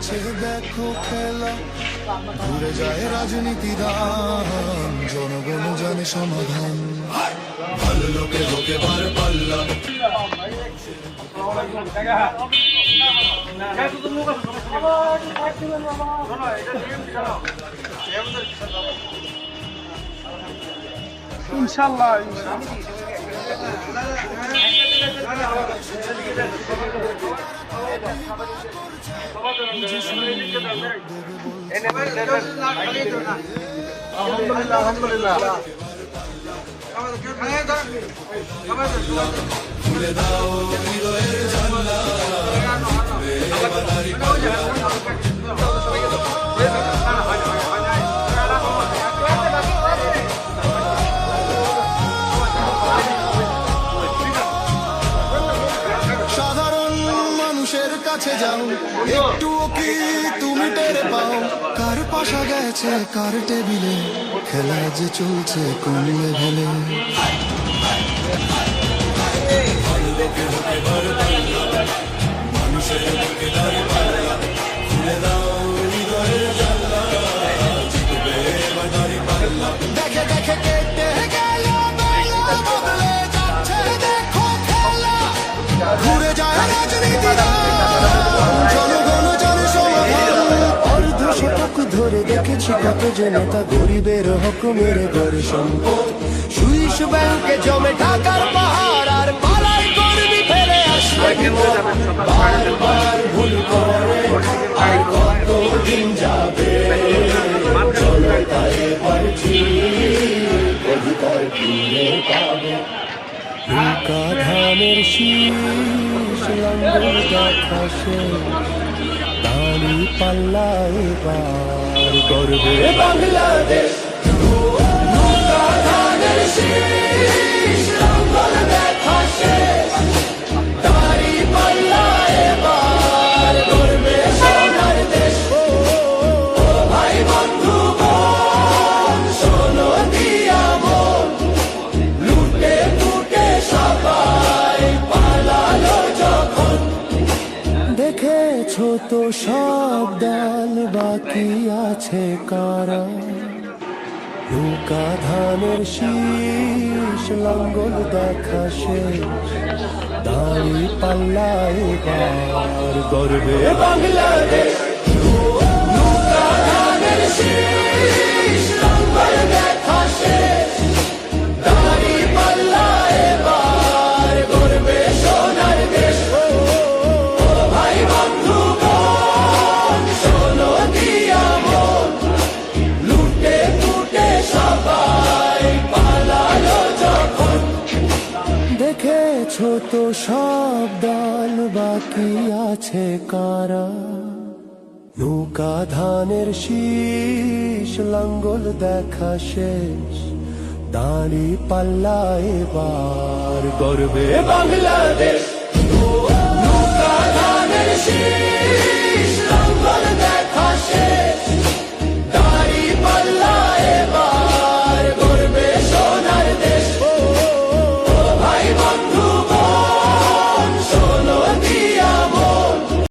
যাচ্ছে দেখো খেলা, ঘুরে যায় রাজনীতি দান, জনগণ জানে সমাধান। ভালো লোকে লোকে বার পাল্লা, ইনশাল্লাহ আলহামদুলিল্লাহ আলহামদুলিল্লাহ। খুলে দাও হৃদয়ের জানলা, সাধারণ মানুষের কাছে যাও, একটুও কি তুমি টের পাও? কার পাশা গেছে কার টেবিলে, খেলা যে চলছে কোন লেভেলে। মানুষের বুকে দাঁড়িয়ে পাল্লা, খুলে দাও হৃদয়ের জানলা, জিতবে এবার দাঁড়িয়ে পাল্লা। দেখে দেখে কেটে গেল বেলা, বদলে যাচ্ছে দেখো খেলা, ঘুরে যায় রাজনীতি দান, জনগণ জানে সমাধান। অর্ধ শতক ধরে দেখেছি কত যে নেতা গরিবের হক মেরে করে সম্পদ, সুইস ব্যাংকে জমে টাকার পাহাড়, আর পালাই করবি ফেলে আসবে। বারবার ভুল করে আর কতদিন যাবে, জনতায় পারছি অধিকার ফিরে পাবে। নৌকা ধানের শীষ লাঙ্গল দেখা শেষ, দাঁড়ি পাল্লা এবার গর্বে বাংলাদেশ। নৌকা ধানের শীষ লাঙ্গল দেখা শেষ, দাঁড়ি পাল্লা এবার গর্বে সোনার দেশ। ও ভাই বন্ধু বোন, শোনো দিয়া মন, লুটে লুটে সবাই পালালো যখন। দেখেছো তো সব দল, বাকি আছে কারা? নৌকা ধানের শীষ লাঙ্গল দেখা শেষ, দাঁড়ি পাল্লা এবার গর্বে বাংলাদেশ। নৌকা ধানের শীষ লাঙ্গল দেখা শেষ, দাঁড়ি পাল্লা এবার গর্বে সোনার দেশ। ও ভাই বন্ধু বোন, শোনো দিয়া মন, লুটে লুটে সবাই পালালো যখন। দেখেছো তো সব দল, বাকি আছে কারা? নৌকা ধানের শীষ লাঙ্গল দেখা শেষ, দাঁড়ি পাল্লা এবার গর্বে বাংলাদেশ। নৌকা ধানের শীষ